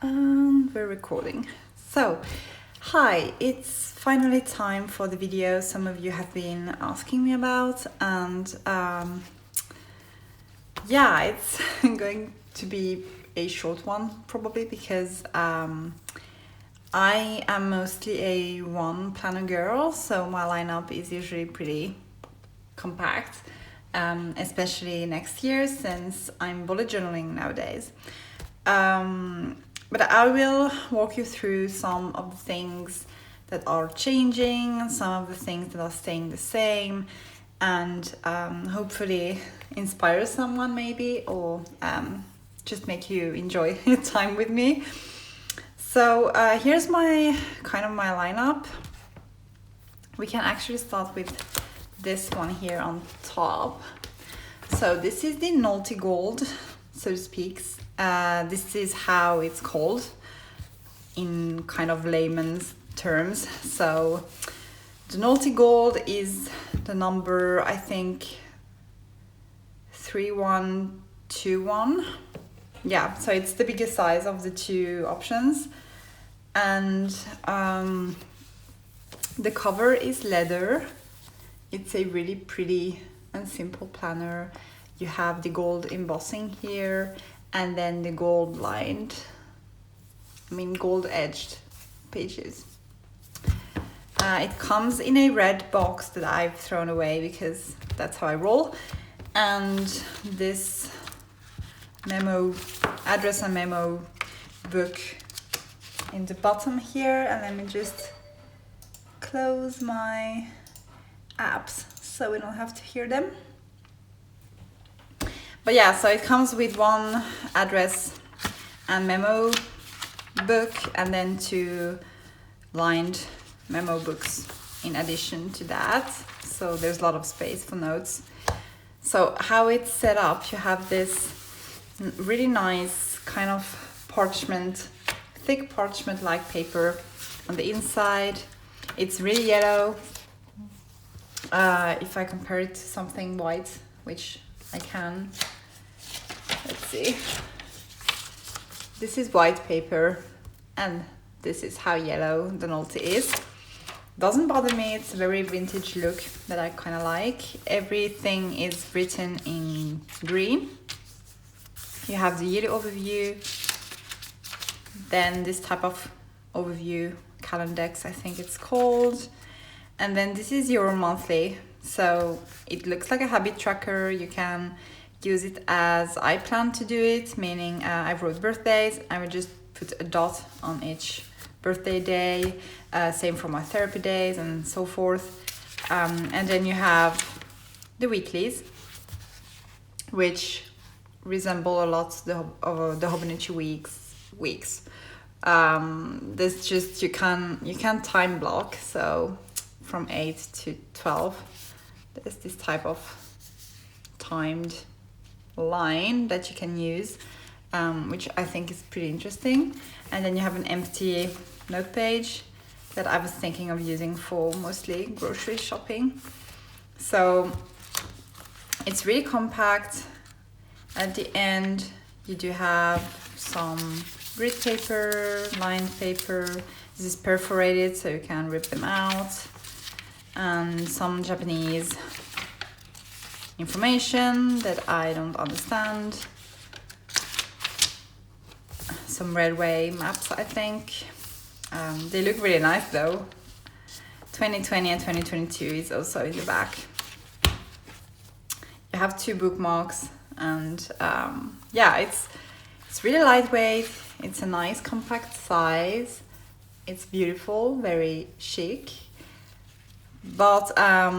And we're recording. So, hi, it's finally time for the video some of you have been asking me about, and yeah, it's going to be a short one probably because I am mostly a one planner girl, so my lineup is usually pretty compact, especially next year since I'm bullet journaling nowadays. But I will walk you through some of the things that are changing, some of the things that are staying the same, and hopefully inspire someone maybe, or just make you enjoy your time with me. So here's my lineup. We can actually start with this one here on top. So this is the Naughty Gold, so to speak. This is how it's called in kind of layman's terms. So the Naughty Gold is the number, I think, 3121. Yeah, so it's the biggest size of the two options. And the cover is leather. It's a really pretty and simple planner. You have the gold embossing here, and then the gold edged pages. It comes in a red box that I've thrown away because that's how I roll. And this address and memo book in the bottom here. And let me just close my apps so we don't have to hear them. But yeah, so it comes with one address and memo book, and then two lined memo books in addition to that. So there's a lot of space for notes. So how it's set up, you have this really nice kind of thick parchment-like paper on the inside. It's really yellow. If I compare it to something white, which I can. Let's see. This is white paper, and this is how yellow the Naughty is. Doesn't bother me, it's a very vintage look that I kind of like. Everything is written in green. You have the yearly overview, then this type of overview, Calendex I think it's called. And then this is your monthly. So it looks like a habit tracker. You can use it as I plan to do it, meaning I wrote birthdays. I would just put a dot on each birthday day. Same for my therapy days and so forth. And then you have the weeklies, which resemble a lot the Hobonichi weeks. There's just you can time block. So from 8 to 12, there's this type of timed line that you can use, which I think is pretty interesting. And then you have an empty note page that I was thinking of using for mostly grocery shopping. So it's really compact. At the end, you do have some grid paper, lined paper. This is perforated, so you can rip them out. And some Japanese information that I don't understand. Some railway maps, I think. They look really nice though. 2020 and 2022 is also in the back. You have two bookmarks, and yeah, it's really lightweight. It's a nice compact size. It's beautiful, very chic. But I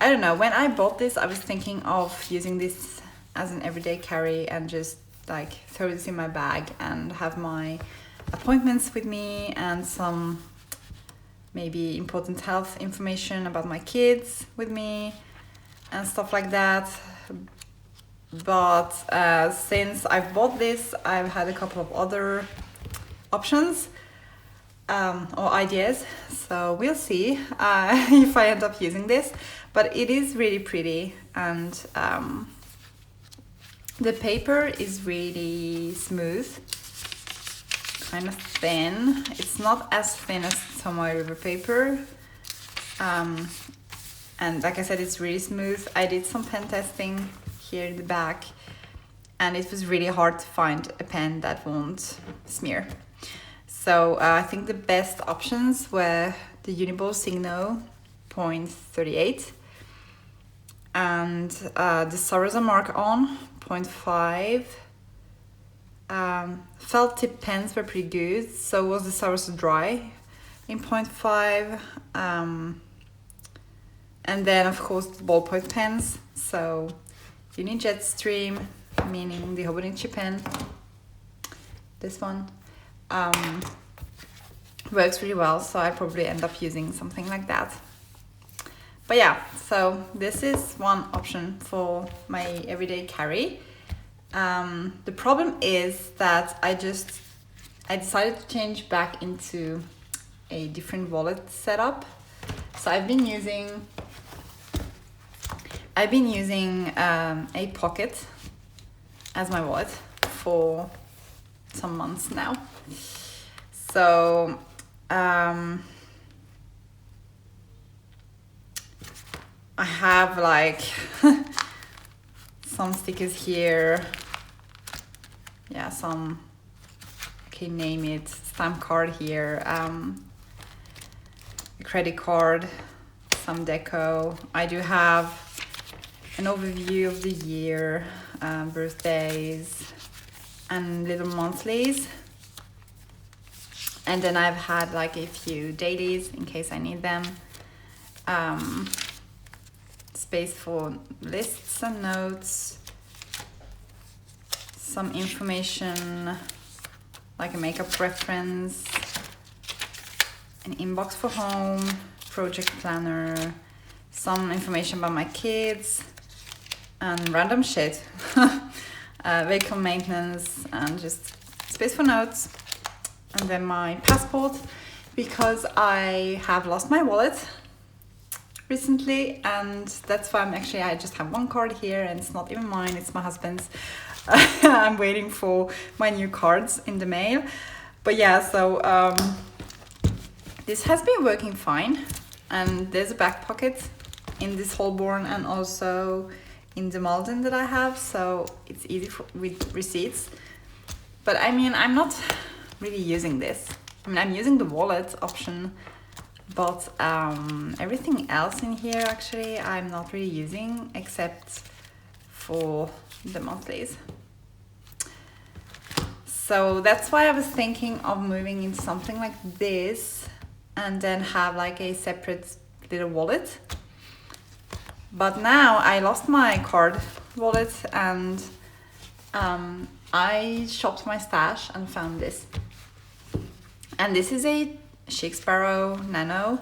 don't know, when I bought this, I was thinking of using this as an everyday carry and just like throw this in my bag and have my appointments with me and some maybe important health information about my kids with me and stuff like that. But since I've bought this, I've had a couple of other options or ideas, so we'll see if I end up using this. But it is really pretty, and the paper is really smooth. kind of thin. It's not as thin as Tomoe River paper. And like I said, it's really smooth. I did some pen testing here in the back, and it was really hard to find a pen that won't smear. So I think the best options were the Uniball Signo 0.38 and the Sarasa Mark On 0.5. Felt tip pens were pretty good. So was the Sarasa Dry in 0.5. And then of course the ballpoint pens. So Uni Jetstream, meaning the Hobonichi pen. This one. Works really well, so I probably end up using something like that. But yeah, so this is one option for my everyday carry. The problem is that I decided to change back into a different wallet setup. So I've been using a Pocket as my wallet for some months now. So I have like some stickers here. Yeah, some, okay, name it, stamp card here, a credit card, some deco. I do have an overview of the year, birthdays, and little monthlies. And then I've had like a few dailies in case I need them. Space for lists and notes. Some information like a makeup reference. An inbox for home. Project planner. Some information about my kids. And random shit. Vehicle maintenance and just space for notes. And then my passport, because I have lost my wallet recently, and that's why I just have one card here, and it's not even mine, it's my husband's. I'm waiting for my new cards in the mail. But yeah, so this has been working fine, and there's a back pocket in this Holborn and also in the Malden that I have, so it's easy with receipts. But I mean, I'm not really using this. I mean, I'm using the wallet option, but everything else in here actually I'm not really using except for the monthlies. So that's why I was thinking of moving into something like this and then have like a separate little wallet. But now I lost my card wallet, and I shopped my stash and found this. And this is a Chic Sparrow Nano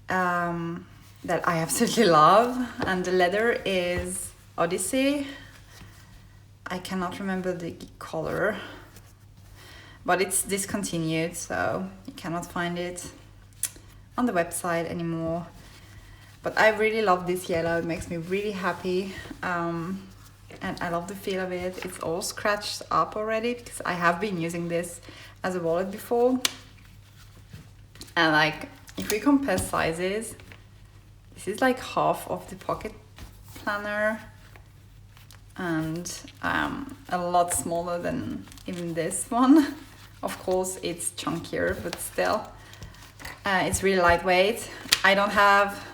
that I absolutely love. And the leather is Odyssey. I cannot remember the color, but it's discontinued, so you cannot find it on the website anymore. But I really love this yellow. It makes me really happy. And I love the feel of it. It's all scratched up already because I have been using this as a wallet before. And like, if we compare sizes, this is like half of the pocket planner and a lot smaller than even this one. Of course, it's chunkier, but still, it's really lightweight. I don't have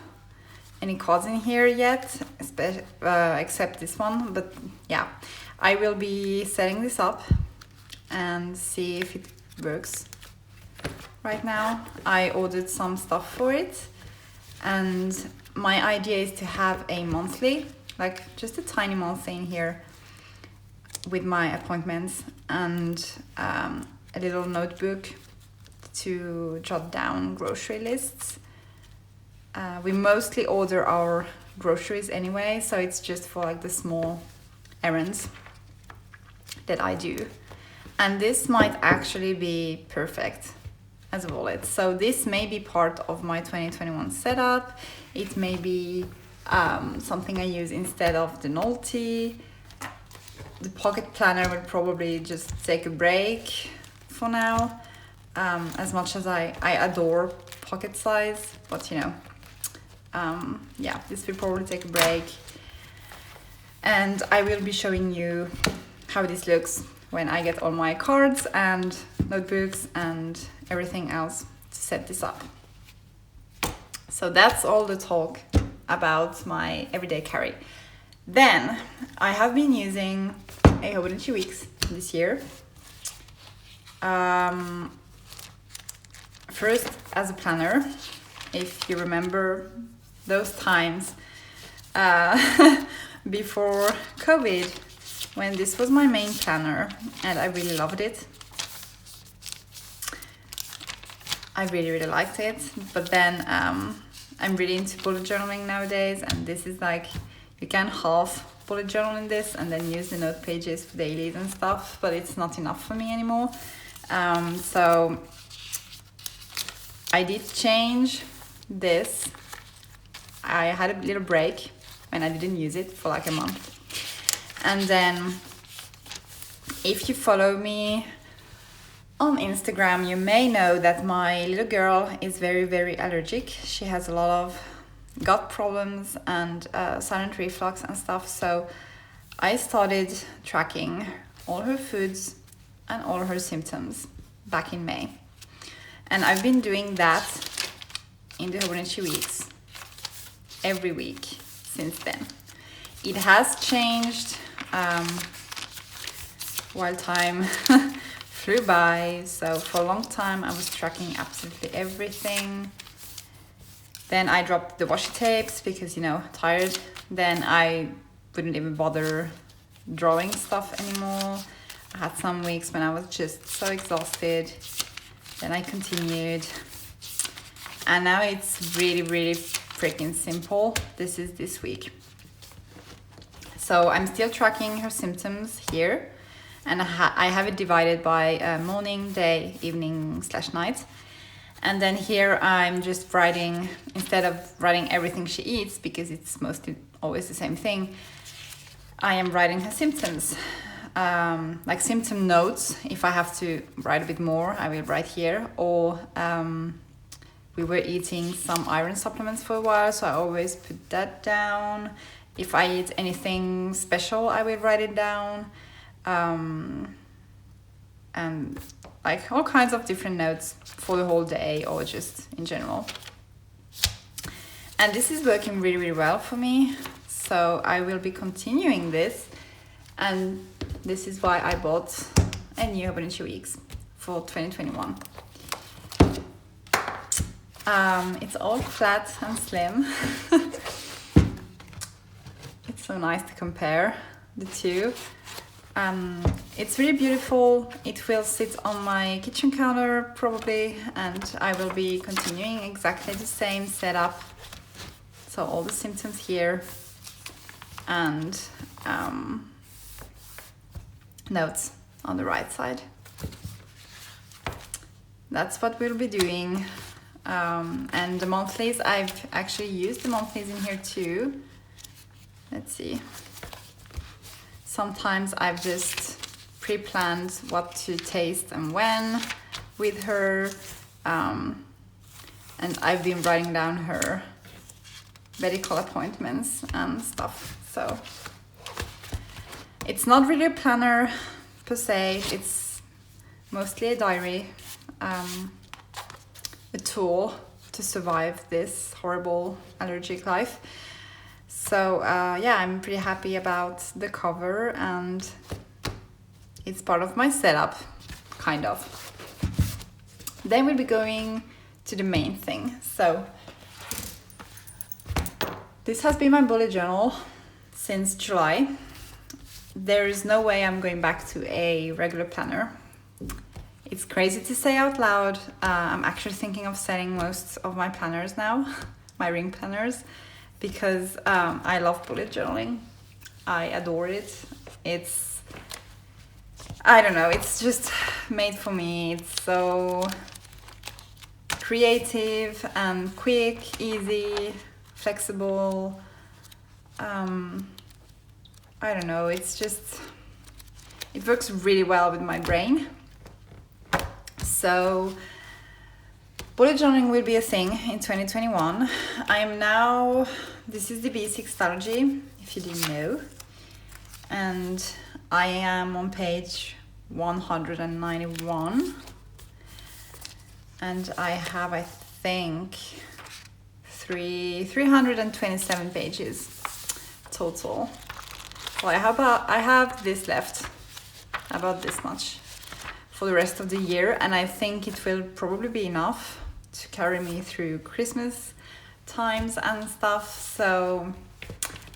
any cards in here yet, except this one, but yeah, I will be setting this up and see if it works. Right now I ordered some stuff for it, and my idea is to have a monthly, like just a tiny monthly in here with my appointments and a little notebook to jot down grocery lists. We mostly order our groceries anyway, so it's just for like the small errands that I do. And this might actually be perfect as a wallet. So this may be part of my 2021 setup. It may be something I use instead of the Nolte. the pocket planner will probably just take a break for now. As much as I adore pocket size, but you know, yeah, this will probably take a break. And I will be showing you how this looks when I get all my cards and notebooks and everything else to set this up. So that's all the talk about my everyday carry. Then I have been using a Hobonichi Weeks this year. First as a planner, if you remember those times before COVID, when this was my main planner and I really loved it. I really liked it, but then I'm really into bullet journaling nowadays, and this is like, you can half bullet journal in this and then use the note pages for dailies and stuff, but it's not enough for me anymore. So I did change this. I had a little break when I didn't use it for like a month. And then if you follow me on Instagram, you may know that my little girl is very allergic. She has a lot of gut problems and silent reflux and stuff. So I started tracking all her foods and all her symptoms back in May. And I've been doing that in the Hobonichi Weeks every week since then. It has changed while time flew by. So for a long time I was tracking absolutely everything. Then I dropped the washi tapes because, you know, tired. Then I wouldn't even bother drawing stuff anymore. I had some weeks when I was just so exhausted. Then I continued. And now it's really freaking simple. This is this week. So I'm still tracking her symptoms here. And I have it divided by morning, day, evening / night. And then here I'm just writing, instead of writing everything she eats, because it's mostly always the same thing, I am writing her symptoms. Like symptom notes. If I have to write a bit more, I will write here. Or we were eating some iron supplements for a while, so I always put that down. If I eat anything special, I will write it down. And like all kinds of different notes for the whole day or just in general. And this is working really well for me. So I will be continuing this. And this is why I bought a new Hobonichi Weeks for 2021. It's all flat and slim. It's so nice to compare the two. It's really beautiful. It will sit on my kitchen counter probably, and I will be continuing exactly the same setup. So all the symptoms here and notes on the right side. That's what we'll be doing. And the monthlies, I've actually used the monthlies in here too. Let's see. Sometimes I've just pre-planned what to taste and when with her. And I've been writing down her medical appointments and stuff. So it's not really a planner per se. It's mostly a diary, a tool to survive this horrible allergic life. So yeah, I'm pretty happy about the cover, and it's part of my setup, kind of. Then we'll be going to the main thing. So this has been my bullet journal since July. There is no way I'm going back to a regular planner. It's crazy to say out loud. I'm actually thinking of selling most of my planners now, my ring planners, because I love bullet journaling. I adore it. It's, I don't know, it's just made for me. It's so creative and quick, easy, flexible. I don't know, it's just it works really well with my brain. So bullet journaling will be a thing in 2021. This is the B6 strategy, if you didn't know. And I am on page 191. And I have, I think, 327 pages total. So I have this left, about this much, for the rest of the year, and I think it will probably be enough to carry me through Christmas times and stuff. So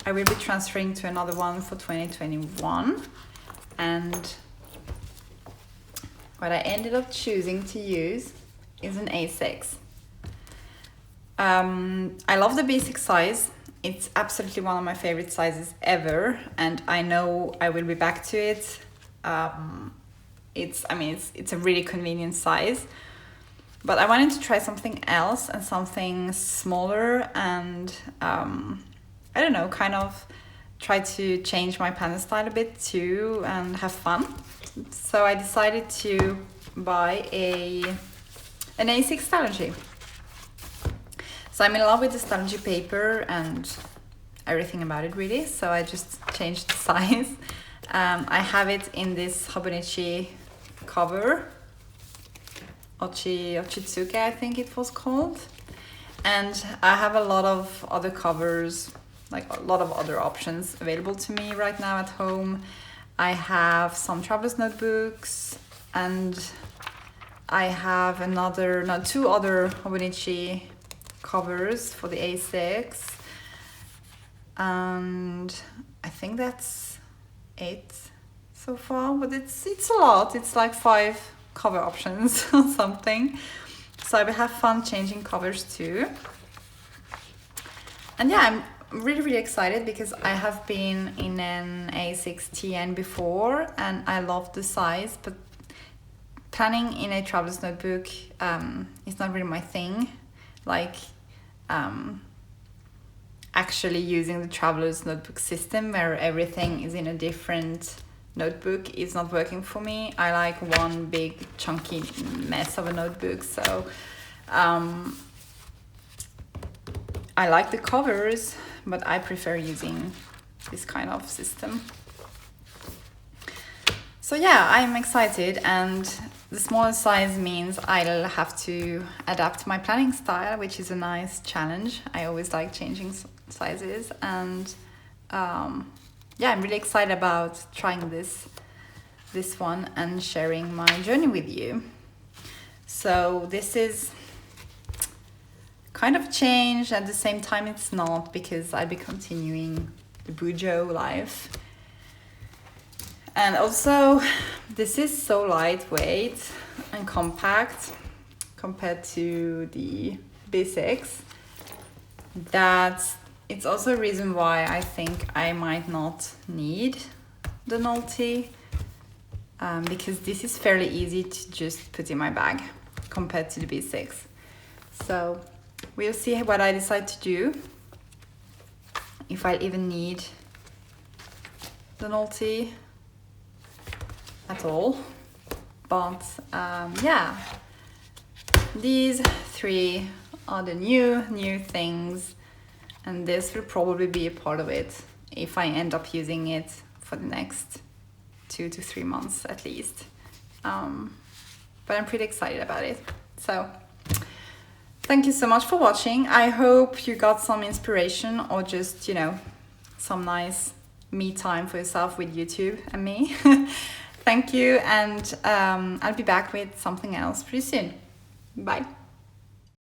I will be transferring to another one for 2021, and what I ended up choosing to use is an A6. I love the B6 size. It's absolutely one of my favorite sizes ever, and I know I will be back to it. It's a really convenient size, but I wanted to try something else and something smaller, and I don't know, kind of try to change my pen style a bit too and have fun. So I decided to buy an A6 strategy. So I'm in love with the strategy paper and everything about it, really. So I just changed the size. I have it in this Hobonichi cover, Ochitsuke, I think it was called. And I have a lot of other covers, like a lot of other options available to me right now at home. I have some traveler's notebooks, and I have two other Hobonichi covers for the A6, and I think that's it so far, but it's a lot. It's like 5 cover options or something. So I will have fun changing covers too. And yeah, I'm really excited because I have been in an A6 TN before and I love the size, but planning in a traveler's notebook is not really my thing. Like actually using the traveler's notebook system where everything is in a different notebook is not working for me. I like one big chunky mess of a notebook. So I like the covers, but I prefer using this kind of system. So yeah, I'm excited, and the smaller size means I'll have to adapt my planning style, which is a nice challenge. I always like changing sizes, and yeah, I'm really excited about trying this one and sharing my journey with you. So this is kind of change, at the same time it's not, because I'll be continuing the Bujo life. And also, this is so lightweight and compact compared to the B6 that it's also a reason why I think I might not need the Nolty, because this is fairly easy to just put in my bag compared to the B6. So we'll see what I decide to do, if I'll even need the Nolty at all. But yeah, these 3 are the new things, and this will probably be a part of it if I end up using it for the next 2 to 3 months at least. But I'm pretty excited about it. So thank you so much for watching. I hope you got some inspiration, or just, you know, some nice me time for yourself with YouTube and me. Thank you, and I'll be back with something else pretty soon. Bye.